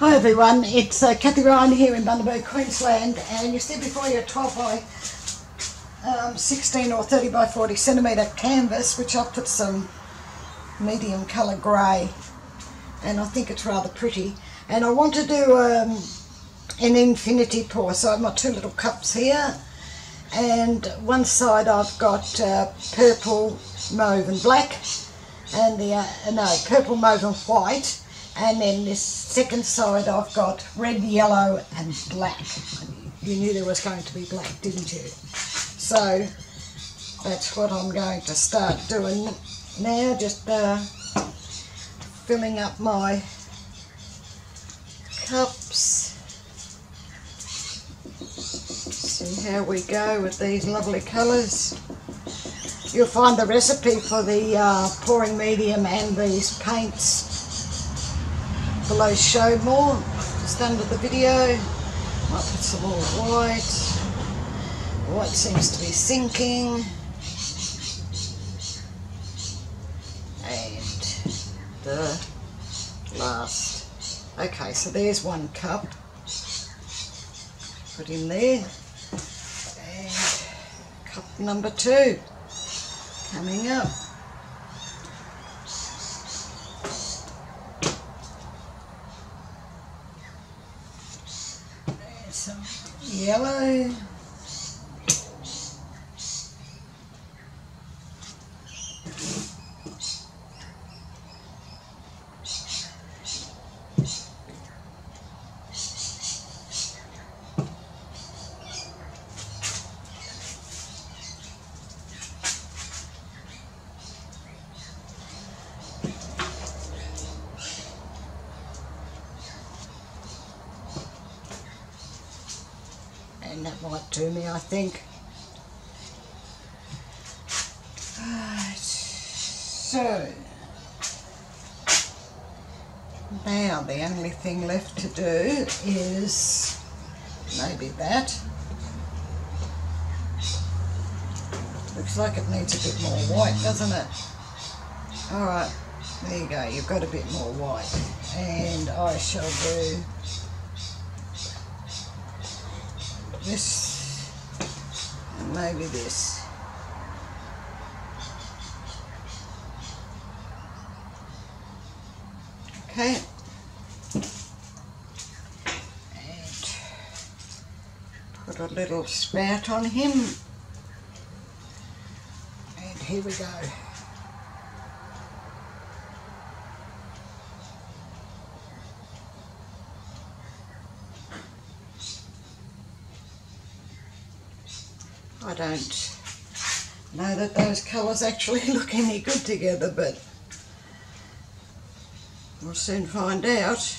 Hi everyone, it's Kathie Ryan here in Bundaberg, Queensland, and you see before you a 12 by 16 or 30 by 40 centimetre canvas, which I've put some medium colour grey, and I think it's rather pretty. And I want to do an infinity pour, so I've got two little cups here, and one side I've got purple, mauve and black, and the purple, mauve and white. And then this second side I've got red, yellow and black. You knew there was going to be black, didn't you? So that's what I'm going to start doing now, just filling up my cups. See how we go with these lovely colours. You'll find the recipe for the pouring medium and these paints below show more, just under the video. Might put some more white. White seems to be sinking. And the last. Okay, so there's one cup. Put in there. And cup number 2 coming up. Some yellow, and that might do me, I think. Right, so now the only thing left to do is maybe that. Looks like it needs a bit more white, doesn't it? Alright, there you go, you've got a bit more white. And I shall do this and maybe this. Okay, and put a little spout on him, and here we go. I don't know that those colours actually look any good together, but we'll soon find out.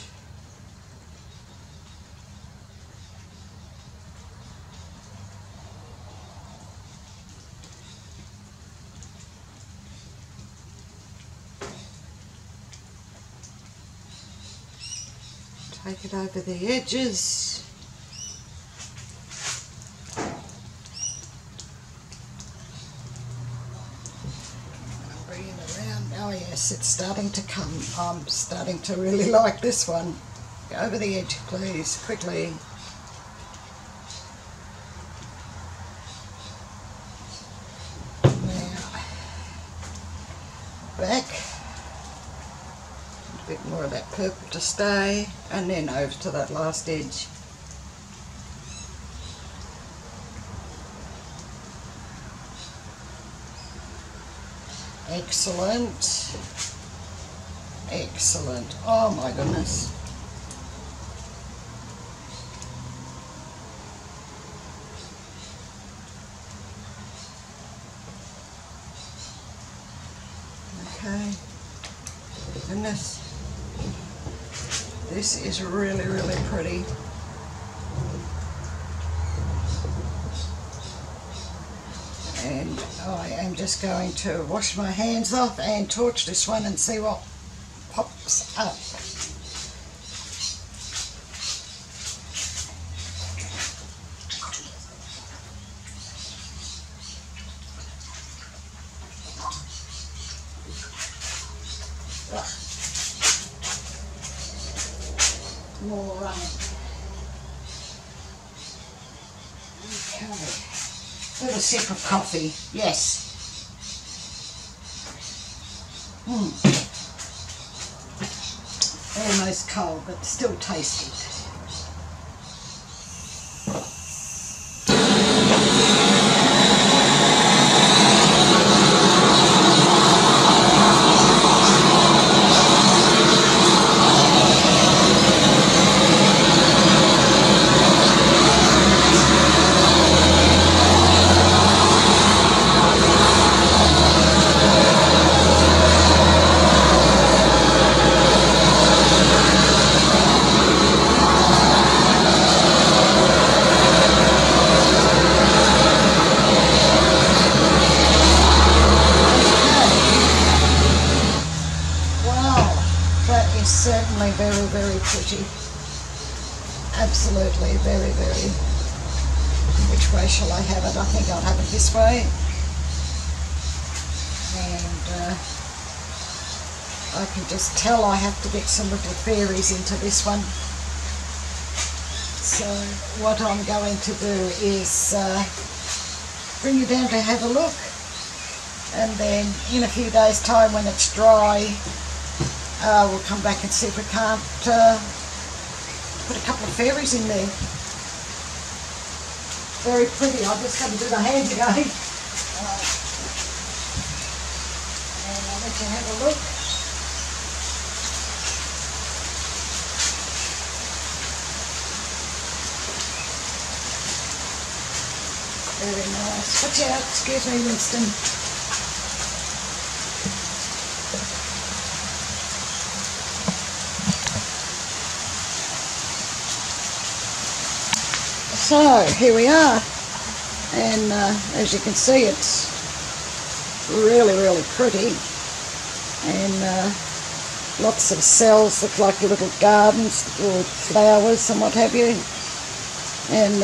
Take it over the edges. Oh yes, it's starting to come. I'm starting to really like this one. Go over the edge, please, quickly. Now, back. A bit more of that purple to stay, and then over to that last edge. Excellent. Excellent. Oh my goodness. Okay. Goodness. This is really, really pretty. And I am just going to wash my hands off and torch this one and see what pops up. more okay. Have a sip of coffee, yes. Almost cold, but still tasty. Certainly very, very pretty. Absolutely, very, very. Which way shall I have it? I think I'll have it this way. And I can just tell I have to get some little fairies into this one. So what I'm going to do is bring you down to have a look. And then in a few days' time when it's dry, we'll come back and see if we can't put a couple of fairies in there. Very pretty. I'll just come and do the hands again. And I'll let you have a look. Very nice. Watch out. Excuse me, Winston. So here we are, and as you can see, it's really, really pretty, and lots of cells, look like little gardens, little flowers and what have you, and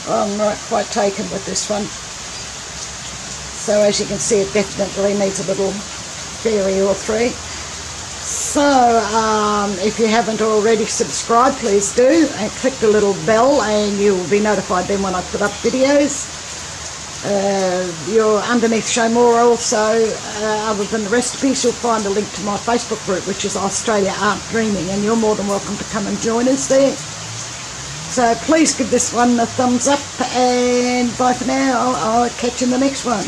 I'm quite taken with this one. So as you can see, it definitely needs a little fairy or three. So if you haven't already subscribed, please do, and click the little bell and you'll be notified then when I put up videos. You're underneath Show More also, other than the recipes, you'll find a link to my Facebook group, which is Australia Art Dreaming, and you're more than welcome to come and join us there. So please give this one a thumbs up, and bye for now. I'll catch you in the next one.